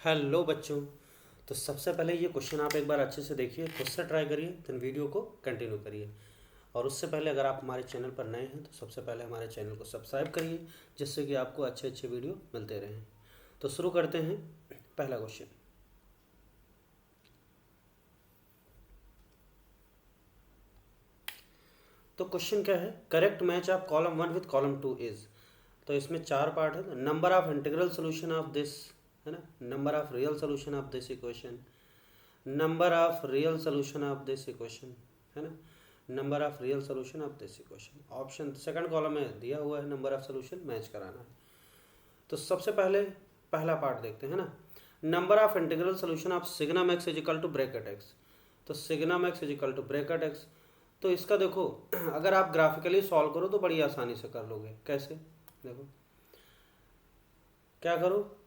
Hello बच्चों। तो सबसे पहले ये क्वेश्चन आप एक बार अच्छे से देखिए, खुद से ट्राई करिए, देन वीडियो को कंटिन्यू करिए। और उससे पहले अगर आप हमारे चैनल पर नए हैं तो सबसे पहले हमारे चैनल को सब्सक्राइब करिए, जिससे कि आपको अच्छे अच्छे वीडियो मिलते रहें। तो शुरू करते हैं पहला क्वेश्चन। तो क्वेश्चन क्या है, correct match of column 1 with column 2 is. तो इसमें चार पार्ट है। Number of integral solution of this, है ना, number of real solution of this equation, number of real solution of this equation, है ना, number of real solution of this equation. Option second column में दिया हुआ है number of solution match कराना है। तो सबसे पहले पहला पार्ट देखते हैं ना, number of integral solution of signum x is equal to bracket x. तो signum x is equal to bracket x. तो इसका देखो, अगर आप ग्राफिकली सॉल्व करो तो बड़ी आसानी से कर लोगे। कैसे, देखो क्या करो,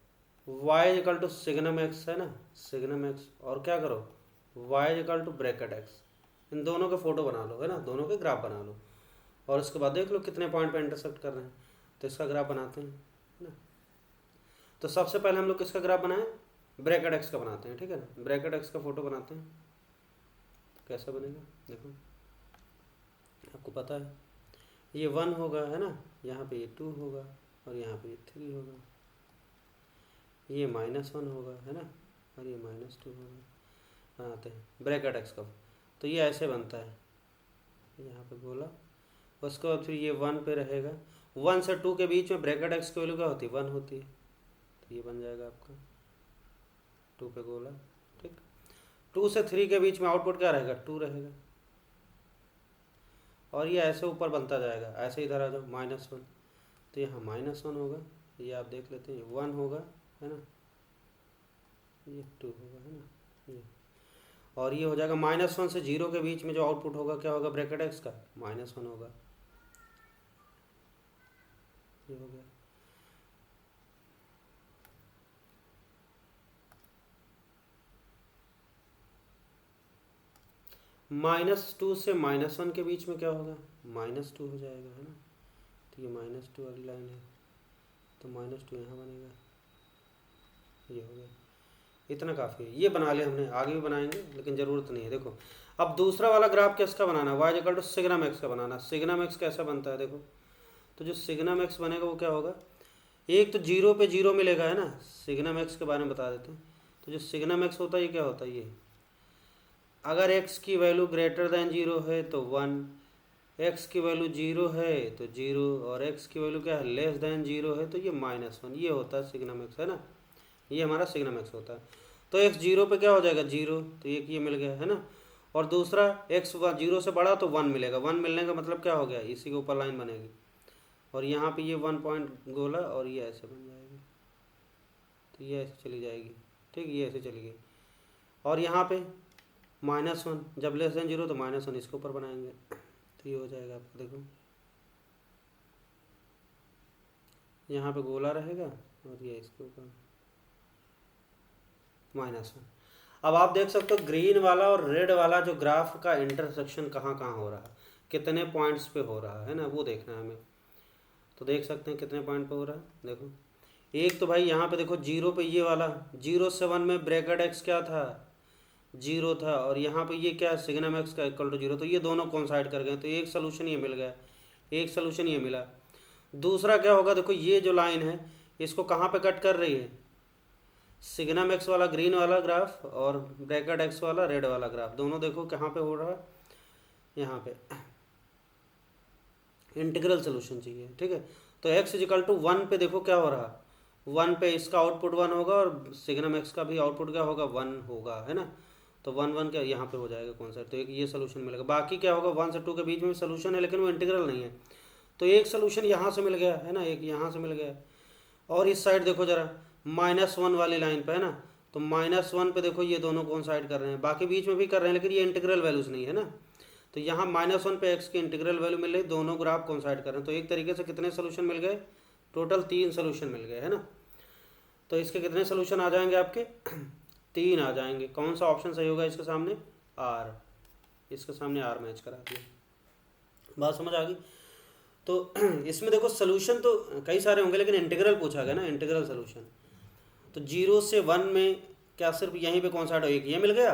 y equal to signum x, है ना, सिग्नम एक्स, और क्या करो y equal to bracket x. इन दोनों के फोटो बना लो, है ना, दोनों के ग्राफ बना लो, और उसके बाद देख लो कितने पॉइंट पे इंटरसेक्ट कर रहे हैं। तो इसका ग्राफ बनाते हैं, है ना। तो सबसे पहले हम लोग किसका ग्राफ बनाएं, ब्रैकेट एक्स का बनाते हैं, ठीक है ना। ब्रैकेट एक्स का फोटो बनाते हैं, तो कैसा बनेगा देखो, आपको पता है ये 1 होगा, है ना, यहाँ पे ये 2 होगा, और यहाँ पे ये 3 होगा, ये -1 होगा, है ना, और ये -2 होगा। बनाते हैं ब्रैकेट एक्स का। तो ये ऐसे बनता है, यहाँ पे गोला, उसके बाद फिर ये 1 पे रहेगा। 1 से 2 के बीच में ब्रैकेट एक्स की वैल्यू क्या होती है, 1 होती है। तो ये बन जाएगा आपका 2 पे गोला, ठीक। 2 से 3 के बीच में आउटपुट क्या रहेगा, 2 रहेगा। और ये ऐसे ऊपर बनता जाएगा, ऐसे इधर आ जाओ, -1। तो यहाँ -1 होगा, ये आप देख लेते हैं, 1 होगा, है ना, ये 2 होगा, है ना, ये। और ये हो जाएगा -1 से 0 के बीच में जो आउटपुट होगा क्या होगा, ब्रैकेट एक्स का -1 होगा, ये हो गया। -2 से -1 के बीच में क्या होगा, -2 हो जाएगा, है ना। तो ये -2 वाली लाइन है, तो -2 यहाँ बनेगा, ये हो गया। इतना काफ़ी है, ये बना लिया हमने, आगे भी बनाएंगे लेकिन ज़रूरत नहीं है। देखो अब दूसरा वाला ग्राफ किसका बनाना है, y equal to signum x का बनाना। सिग्नम एक्स कैसा बनता है देखो, तो जो सिग्नम एक्स बनेगा वो क्या होगा, एक तो 0 पे 0 मिलेगा, है ना। सिग्नम एक्स के बारे में बता देते हैं। तो जो सिग्नम एक्स होता है ये क्या होता है, ये अगर x की वैल्यू ग्रेटर दैन 0 है तो 1, x की वैल्यू 0 है तो 0, और x की वैल्यू क्या है, लेस दैन 0 है तो ये -1। ये होता है सिग्नम एक्स, है ना, ये हमारा सिग्नम एक्स होता है। तो x 0 पे क्या हो जाएगा, 0, तो एक ये मिल गया, है ना। और दूसरा x 0 से बड़ा तो 1 मिलेगा। 1 मिलने का मतलब क्या हो गया, इसी के ऊपर लाइन बनेगी, और यहाँ पे ये 1 पॉइंट गोला, और ये ऐसे बन जाएगी, तो ये ऐसे चली जाएगी, ठीक, ये ऐसे चली गई। और यहाँ पे -1, जब लेस देन 0 तो -1 इसके ऊपर बनाएंगे, तो ये हो जाएगा आपको, देखो यहाँ पे गोला रहेगा, और ये इसके ऊपर -1। अब आप देख सकते हो ग्रीन वाला और रेड वाला जो ग्राफ का इंटरसेक्शन कहाँ कहाँ हो रहा है, कितने पॉइंट्स पे हो रहा है ना, वो देखना है हमें। तो देख सकते हैं कितने पॉइंट पे हो रहा है, देखो एक तो भाई यहाँ पे देखो 0 पे ये वाला 0 से 1 में ब्रैकेट एक्स क्या था, 0 था, और यहाँ पे ये क्या है, सिग्नम एक्स का इक्वल टू 0। तो ये दोनों कोइंसाइड कर गए, तो एक सोल्यूशन ये मिल गया, एक सोल्यूशन ये मिला। दूसरा क्या होगा, देखो ये जो लाइन है इसको कहाँ पे कट कर रही है, सिग्नम एक्स वाला ग्रीन वाला ग्राफ और ब्रैकेट एक्स वाला रेड वाला ग्राफ, दोनों देखो कहाँ पे हो रहा है, यहाँ पे इंटीग्रल सोल्यूशन चाहिए, ठीक है। तो x इजिकल टू 1 पे देखो क्या हो रहा, 1 पे इसका आउटपुट 1 होगा, और सिग्नम एक्स का भी आउटपुट क्या होगा, 1 होगा, है ना। तो 1 क्या यहाँ पे हो जाएगा कौन सा, तो एक ये सोल्यूशन मिलेगा। बाकी क्या होगा, 1 से 2 के बीच में सोल्यूशन है लेकिन वो इंटीग्रल नहीं है, तो एक सोल्यूशन यहाँ से मिल गया, है ना, एक यहाँ से मिल गया। और इस साइड देखो जरा, -1 वाली लाइन पे, है ना, तो -1 पे देखो ये दोनों कौन साइड कर रहे हैं, बाकी बीच में भी कर रहे हैं लेकिन ये इंटीग्रल वैल्यूज नहीं है ना। तो यहाँ -1 पे x की इंटीग्रल वैल्यू मिल रही, दोनों ग्राफ कॉन्साइड कर रहे हैं। तो एक तरीके से कितने सोल्यूशन मिल गए, टोटल 3 सोल्यूशन मिल गए, है ना। तो इसके कितने सोल्यूशन आ जाएंगे आपके 3 आ जाएंगे। कौन सा ऑप्शन सही होगा इसके सामने, R, इसके सामने R मैच करा दिया। बात समझ आ गई। तो इसमें देखो सोल्यूशन तो कई सारे होंगे लेकिन इंटीग्रल पूछा गया ना, इंटीग्रल सोल्यूशन। तो 0 से 1 में क्या सिर्फ यहीं पे कौन साइड हो, एक ये मिल गया।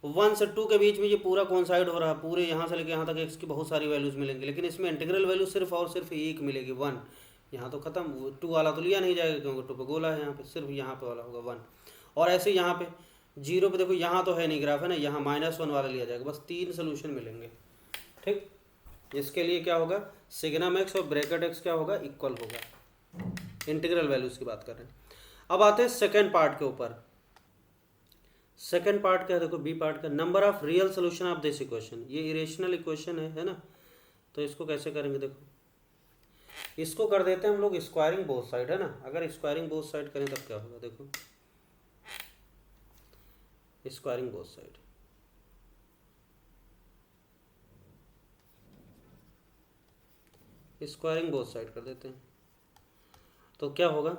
1 से 2 के बीच में ये पूरा कौन साइड हो रहा है, पूरे यहाँ से लेके यहाँ तक एक्स की बहुत सारी वैल्यूज़ मिलेंगी, लेकिन इसमें इंटीग्रल वैल्यू सिर्फ और सिर्फ एक मिलेगी 1। यहाँ तो खत्म, 2 वाला तो लिया नहीं जाएगा क्योंकि 2 पे गोला है, यहाँ पे सिर्फ यहाँ पे वाला होगा 1। और ऐसे यहाँ पे 0 पे देखो यहाँ तो है नहीं ग्राफ है ना, यहाँ -1 वाला लिया जाएगा, बस 3 सोल्यूशन मिलेंगे। ठीक, इसके लिए क्या होगा, सिग्नम एक्स और ब्रैकेट एक्स क्या होगा, इक्वल होगा। इंटीग्रल वैल्यूज की बात कर रहे हैं। अब आते हैं सेकेंड पार्ट के ऊपर। सेकेंड पार्ट क्या है, देखो बी पार्ट का, number of real solution of this equation. ये इरेशनल इक्वेशन है ना, तो इसको कैसे करेंगे, देखो इसको कर देते हैं हम लोग स्क्वायरिंग बोथ साइड, है ना। अगर स्क्वायरिंग बोथ साइड करें तब क्या होगा, देखो squaring both side, squaring both side कर देते हैं तो क्या होगा,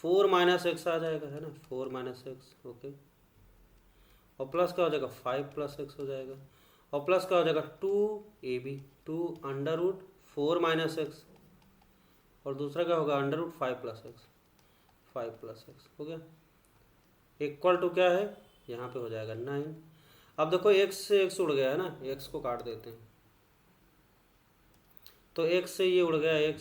4 - x आ जाएगा, है ना, 4 - x, ओके। और प्लस क्या हो जाएगा, 5 + x हो जाएगा। और प्लस क्या हो जाएगा, 2ab, 2 √4 - x, और दूसरा क्या होगा, √5 + x, 5 + x हो गया। इक्वल टू क्या है, यहाँ पे हो जाएगा 9। अब देखो x से x उड़ गया है ना, x को काट देते हैं, तो x से ये उड़ गया,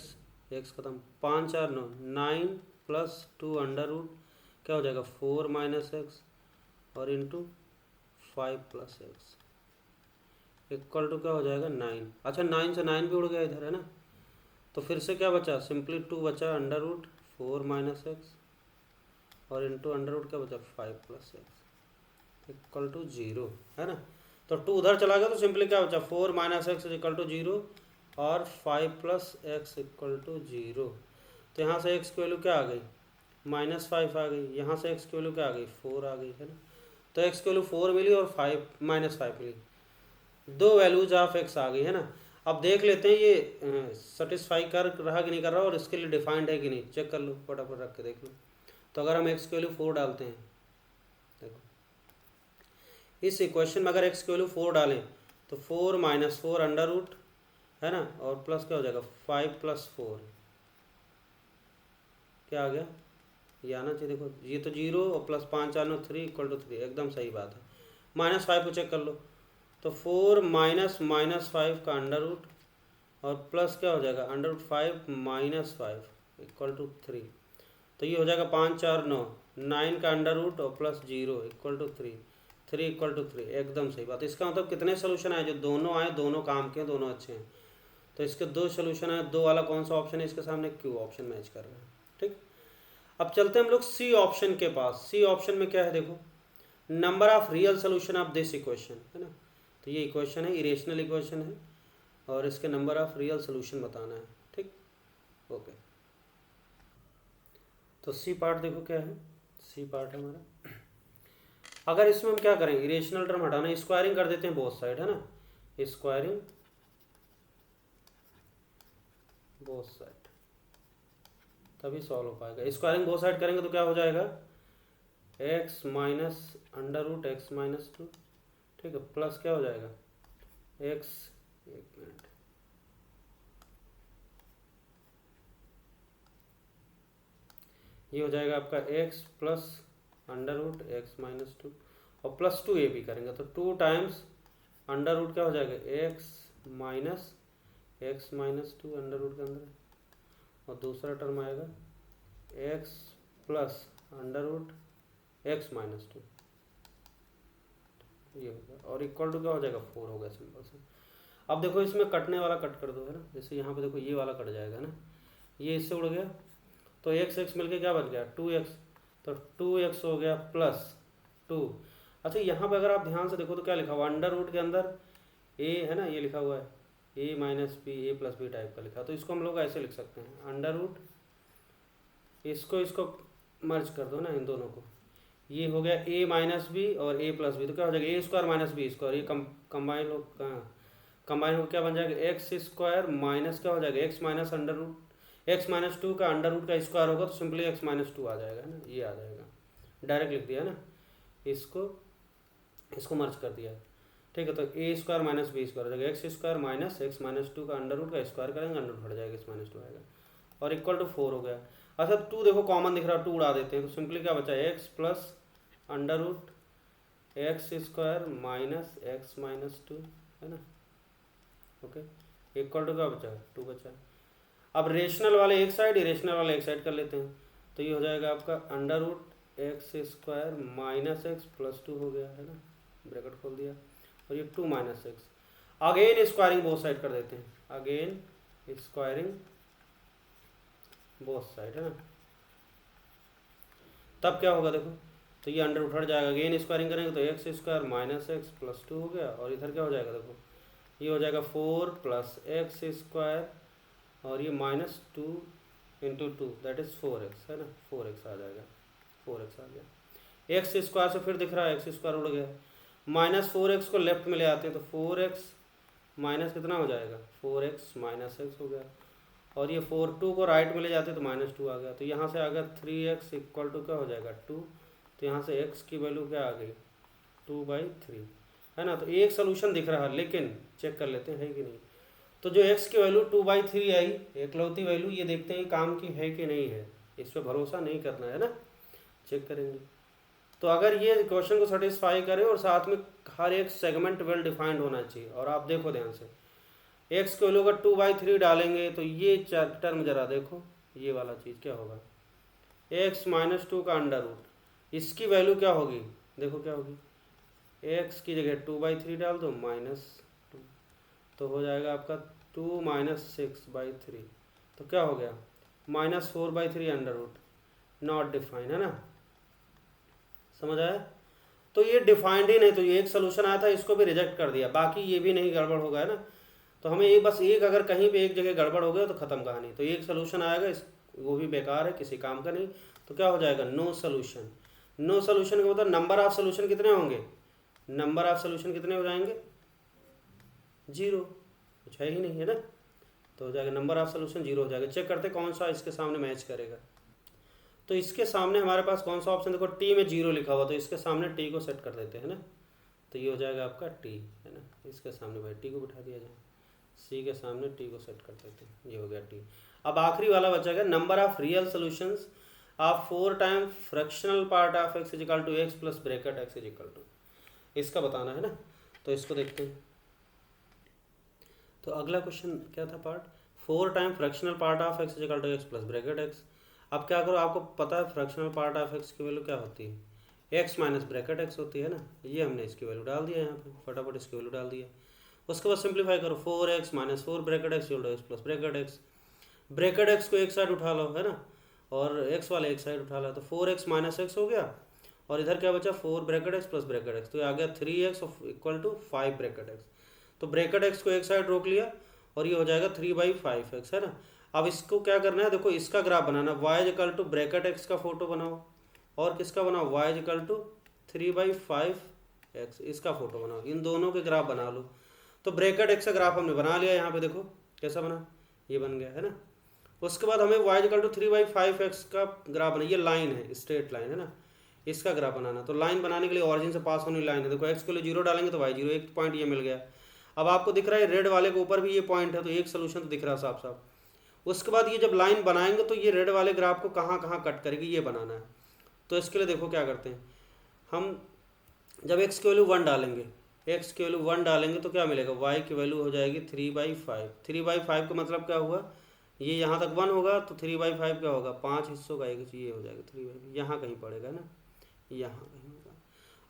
x खत्म, 5 4 9, 9 + 2 क्या हो जाएगा, 4 - x और इंटू 5 + x इक्वल टू क्या हो जाएगा, 9। अच्छा 9 से 9 भी उड़ गया इधर, है ना, तो फिर से क्या बचा, सिंपली 2 बचा, √4 - x और इंटू √ क्या बचा, 5 + x इक्वल टू 0, है ना। तो 2 उधर चला गया तो सिंपली क्या बचा, 4 - x इक्वल टू 0 और 5 + x इक्वल टू 0। तो यहाँ से x की वैल्यू क्या आ गई, -5 आ गई, यहाँ से x की वैल्यू क्या आ गई, 4 आ गई, है ना। तो x की वैल्यू 4 मिली और -5 मिली, 2 वैल्यूज ऑफ x आ गई, है ना। अब देख लेते हैं ये सेटिस्फाई कर रहा कि नहीं कर रहा, और इसके लिए डिफाइंड है कि नहीं, चेक कर लो, फटाफट रख के देख लो। तो अगर हम x की वैल्यू 4 डालते हैं, देखो इस इक्वेशन में अगर x की वैल्यू 4 डालें तो 4 - 4 √ है ना, और प्लस क्या हो जाएगा, 5 + 4 क्या आ गया, ये आना चाहिए, देखो ये तो 0 और +5 4 9 3 इक्वल टू 3, एकदम सही बात है। -5 को चेक कर लो, तो 4 - -5 का √ और प्लस क्या हो जाएगा, √5 - 5 इक्वल टू 3, तो ये हो जाएगा 5 4 9, 9 का √ और plus 0 equal to 3, 3 equal to 3, एकदम सही बात। इसका मतलब कितने सोल्यूशन आए, जो दोनों आए, दोनों काम के, दोनों अच्छे हैं। तो इसके 2 सोल्यूशन है, 2 वाला कौन सा ऑप्शन है इसके सामने, क्यू ऑप्शन मैच कर रहा है। ठीक, अब चलते हैं हम लोग सी ऑप्शन के पास। सी ऑप्शन में क्या है, देखो number of real solution of this equation, है ना। तो ये इक्वेशन है, इरेशनल इक्वेशन है, और इसके नंबर ऑफ रियल सोल्यूशन बताना है। ठीक, ओके। तो सी पार्ट देखो क्या है, सी पार्ट है हमारा। अगर इसमें हम क्या करें, इरेशनल टर्म हटाना, स्क्वायरिंग कर देते हैं बोथ साइड, है ना, स्क्वायरिंग बोथ साइड, तभी सॉल्व हो पाएगा। स्क्वायरिंग बोथ साइड करेंगे तो क्या हो जाएगा, x - √x - 2, ठीक है, प्लस क्या हो जाएगा, x, एक मिनट, ये हो जाएगा आपका x + √x - 2 और प्लस 2ab करेंगे तो 2 टाइम्स √ क्या हो जाएगा, x - x - 2 √ के अंदर, और दूसरा टर्म आएगा x + √x - 2, ये हो गया, और इक्वल टू क्या हो जाएगा, 4 हो गया, सिंपल से। अब देखो इसमें कटने वाला कट कर दो, है ना, जैसे यहाँ पे देखो ये वाला कट जाएगा ना, ये इससे उड़ गया, तो x मिलके क्या बन गया, 2x, तो 2x हो गया +2। अच्छा यहाँ पे अगर आप ध्यान से देखो तो क्या लिखा हुआ, √ के अंदर a है ना, ये लिखा हुआ है a - b, a + b type का लिखा, तो इसको हम लोग ऐसे लिख सकते हैं, √ इसको मर्ज कर दो ना इन दोनों को, ये हो गया a - b और a + b, तो क्या हो जाएगा, a² - b², ये कंबाइन हो, कंबाइन हो क्या बन जाएगा, x² माइनस क्या हो जाएगा, x - x - 2 का √ का स्क्वायर होगा, तो सिंपली x - 2 आ जाएगा, है ना, ये आ जाएगा, डायरेक्ट लिख दिया है ना, इसको मर्ज कर दिया, ठीक है। तो a² - b² हो जाएगा, x² माइनस x - 2 का √ का स्क्वायर करेंगे, √ हट जाएगा, x - 2 आएगा, और इक्वल टू 4 हो गया। अच्छा 2 देखो कॉमन दिख रहा है, 2 उड़ा देते हैं तो सिंपली क्या बचा, x plus under root x square minus x minus 2, है ना। ओके, इक्वल टू क्या बचा, 2 बचा। अब रेशनल वाले एक साइड, इरेशनल वाले एक साइड कर लेते हैं, तो ये हो जाएगा आपका under root x square minus x plus 2 हो गया, है ना, ब्रैकेट खोल दिया, और ये 2 minus x. Again squaring both side कर देते हैं, अगेन स्क्वायरिंग बोथ साइड, है ना। तब क्या होगा देखो, तो ये अंडर उठ जाएगा, अगेन स्क्वायरिंग करेंगे तो x square minus x plus 2 हो गया, और इधर क्या हो जाएगा देखो, ये हो जाएगा 4 प्लस एक्स स्क्वायर, और ये minus 2 into 2 that is 4x, है ना, 4x आ जाएगा, 4x आ गया। एक्स स्क्वायर से फिर दिख रहा है एक्स स्क्वायर उड़ गया, माइनस 4x को लेफ्ट में ले आते हैं तो 4x माइनस कितना हो जाएगा, 4x माइनस एक्स हो गया, और ये 4 2 को राइट में ले जाते हैं तो माइनस 2 आ गया, तो यहाँ से आ गया 3x इक्वल टू क्या हो जाएगा 2, तो यहाँ से x की वैल्यू क्या आ गई 2/3, है ना। तो एक सोल्यूशन दिख रहा है, लेकिन चेक कर लेते हैं है कि नहीं। तो जो x की वैल्यू 2/3 आई, एकलौती वैल्यू, ये देखते हैं काम की है कि नहीं है, इस पर भरोसा नहीं करना है ना, चेक करेंगे। तो अगर ये क्वेश्चन को सेटिस्फाई करे और साथ में हर एक सेगमेंट वेल डिफाइंड होना चाहिए, और आप देखो ध्यान से, x की वैल्यू अगर 2/3 डालेंगे तो ये टर्म जरा देखो, ये वाला चीज़ क्या होगा, x माइनस 2 का अंडर रूट, इसकी वैल्यू क्या होगी, देखो क्या होगी, x की जगह 2/3 डाल दो -2, तो हो जाएगा आपका 2 माइनस 6/3, तो क्या हो गया -4/3 अंडर रूट, नॉट डिफाइंड, है ना, समझ आया। तो ये डिफाइंड ही नहीं, तो ये एक सोल्यूशन आया था, इसको भी रिजेक्ट कर दिया, बाकी ये भी नहीं गड़बड़ होगा, है ना। तो हमें एक बस एक, अगर कहीं पे एक जगह गड़बड़ हो गया तो ख़त्म कहानी, तो एक सोल्यूशन आएगा, इस वो भी बेकार है, किसी काम का नहीं, तो क्या हो जाएगा नो सोल्यूशन। नो सोल्यूशन का मतलब नंबर ऑफ सोल्यूशन कितने होंगे, नंबर ऑफ सोल्यूशन कितने हो जाएंगे, 0, कुछ है ही नहीं, है ना, तो हो जाएगा नंबर ऑफ सोल्यूशन 0 हो जाएगा। चेक करते कौन सा इसके सामने मैच करेगा, तो इसके सामने हमारे पास कौन सा ऑप्शन, देखो टी में 0 लिखा हुआ, तो इसके सामने टी को सेट कर देते हैं ना, तो ये हो जाएगा आपका टी, है ना, इसके सामने भाई टी को बिठा दिया जाए, सी के सामने टी को सेट कर देते हैं, ये हो गया टी। अब आखिरी वाला बचेगा number of real solutions of 4 time fractional part of x is equal to x plus bracket x is equal to, इसका बताना है ना, तो इसको देखते हैं। तो अगला क्वेश्चन क्या था part, 4 time fractional part of x is equal to x plus bracket x। अब क्या करो, आपको पता है फ्रैक्शनल पार्ट ऑफ x की वैल्यू क्या होती है, x माइनस ब्रैकेट x होती है ना, ये हमने इसकी वैल्यू डाल दिया यहाँ पे, फटाफट इसकी वैल्यू डाल दिया। उसके बाद सिंप्लीफाई करो, 4x minus 4 bracket x plus bracket x, bracket x को एक साइड उठा लो, है ना, और x वाले एक साइड उठा लो, तो 4x माइनस x हो गया, और इधर क्या बचा 4 bracket x plus bracket x, तो आ गया 3x equal to 5 bracket x, तो ब्रैकेट x को एक साइड रोक लिया, और ये हो जाएगा 3/5x, है ना। अब इसको क्या करना है, देखो इसका graph banana, y equal to bracket x का फोटो बनाओ, और किसका बनाओ, y इक्वल टू 3/5x, इसका फोटो बनाओ, इन दोनों के ग्राफ बना लो। तो ब्रैकेट x का ग्राफ हमने बना लिया, यहाँ पे देखो कैसा बना, ये बन गया, है ना। उसके बाद हमें y इक्वल टू 3/5x का ग्राफ बना, ये लाइन है, स्ट्रेट लाइन है ना, इसका ग्राफ बनाना। तो लाइन बनाने के लिए ऑरिजिन से पास होने लाइन है, देखो x को लिए 0 डालेंगे तो y 0, एक पॉइंट ये मिल गया। अब आपको दिख रहा है रेड वाले के ऊपर भी ये पॉइंट है, तो एक सोल्यूशन तो दिख रहा है साफ साफ। उसके बाद ये जब लाइन बनाएंगे तो ये रेड वाले ग्राफ को कहाँ कहाँ कट करेगी, ये बनाना है। तो इसके लिए देखो क्या करते हैं हम, जब x की वैल्यू 1 डालेंगे, x की वैल्यू 1 डालेंगे तो क्या मिलेगा, y की वैल्यू हो जाएगी 3/5। 3/5 का मतलब क्या हुआ, ये यहाँ तक 1 होगा तो 3/5 क्या होगा, 5 हिस्सों का एक, ये हो जाएगा 3/5, यहाँ कहीं पड़ेगा ना, यहाँ कहीं होगा।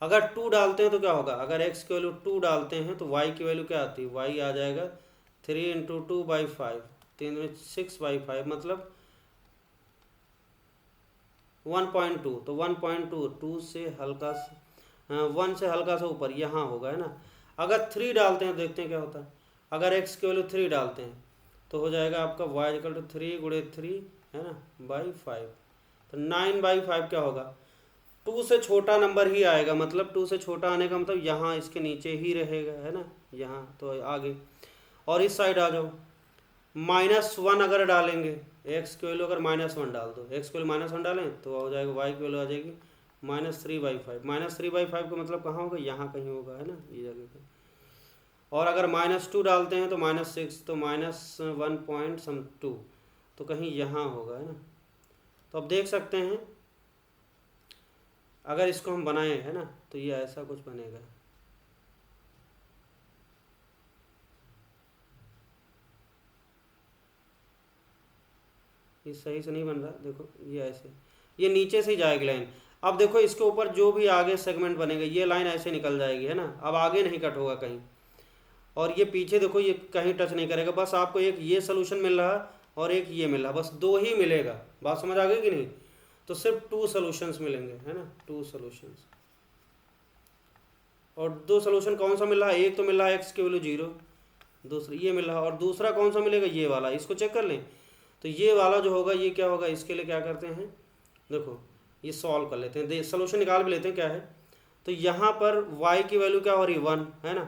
अगर 2 डालते हैं तो क्या होगा, अगर x की वैल्यू 2 डालते हैं तो y की वैल्यू क्या आती है, y आ जाएगा 3 इंटू 2/5, 3 में 6/5 मतलब 1.2, तो 1.2 2 से हल्का 1 से हल्का सा ऊपर यहाँ होगा, है ना। अगर 3 डालते हैं देखते हैं क्या होता है, अगर x की वैल्यू 3 डालते हैं तो हो जाएगा आपका y इक्वल टू 3 गुणे 3, है ना, बाई 5, तो 9/5 क्या होगा, 2 से छोटा नंबर ही आएगा, मतलब 2 से छोटा आने का मतलब यहाँ इसके नीचे ही रहेगा, है ना, यहाँ तो आगे। और इस साइड आ जाओ, -1 अगर डालेंगे, x की वैल्यू अगर -1 डाल दो, x की वैल्यू -1 डालें तो हो जाएगा y की वैल्यू आ जाएगी -3/5। -3/5 का मतलब कहाँ होगा, यहाँ कहीं होगा, है ना, ये जगह पे। और अगर -2 डालते हैं तो -6, तो -1.2, तो कहीं यहाँ होगा, है ना, तो अब देख सकते हैं अगर इसको हम बनाएं, है ना, तो ये ऐसा कुछ बनेगा। ये सही से नहीं बन रहा, देखो ये ऐसे, ये नीचे से ही जाएगी लाइन। अब देखो इसके ऊपर जो भी आगे सेगमेंट बनेगा ये लाइन ऐसे निकल जाएगी, है ना, अब आगे नहीं कट होगा कहीं। और ये पीछे देखो ये कहीं टच नहीं करेगा, बस आपको एक ये सोल्यूशन मिल रहा है और एक ये मिल रहा है, बस दो ही मिलेगा। बात समझ आ गई कि नहीं? तो सिर्फ 2 सॉल्यूशंस मिलेंगे, है ना, 2 सॉल्यूशंस। और 2 सॉल्यूशन कौन सा मिल रहा है? एक तो मिल रहा है एक्स की वैल्यू 0, दूसरा ये मिल रहा है, और दूसरा कौन सा मिलेगा? ये वाला। इसको चेक कर लें तो ये वाला जो होगा ये क्या होगा, इसके लिए क्या करते हैं, देखो ये सॉल्व कर लेते हैं, सोल्यूशन निकाल भी लेते हैं क्या है। तो यहाँ पर y की वैल्यू क्या हो रही है 1, है ना,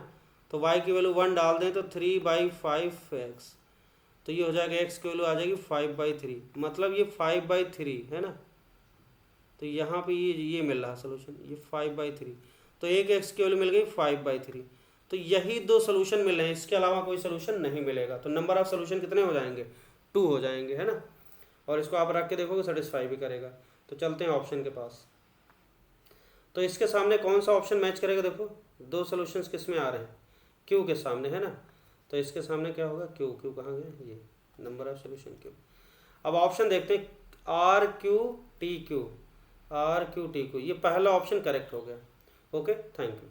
तो y की वैल्यू 1 डाल दें तो 3/5x, तो ये हो जाएगा x की वैल्यू आ जाएगी 5/3, मतलब ये 5/3 है ना। तो यहाँ पे ये मिल रहा है सोल्यूशन, ये 5/3, तो एक x की वैल्यू मिल गई 5/3। तो यही 2 सोल्यूशन मिल रहे हैं, इसके अलावा कोई सोल्यूशन नहीं मिलेगा। तो नंबर ऑफ सोल्यूशन कितने हो जाएंगे? 2 हो जाएंगे, है ना। और इसको आप रख के देखोगे सेटिस्फाई भी करेगा। तो चलते हैं ऑप्शन के पास। तो इसके सामने कौन सा ऑप्शन मैच करेगा? देखो 2 सोल्यूशंस किस में आ रहे हैं? क्यू के सामने, है ना। तो इसके सामने क्या होगा? क्यू। क्यू कहाँ गया? ये नंबर ऑफ सोल्यूशन क्यू। अब ऑप्शन देखते हैं, RQTQ, RQTQ, ये पहला ऑप्शन करेक्ट हो गया। Okay, thank you.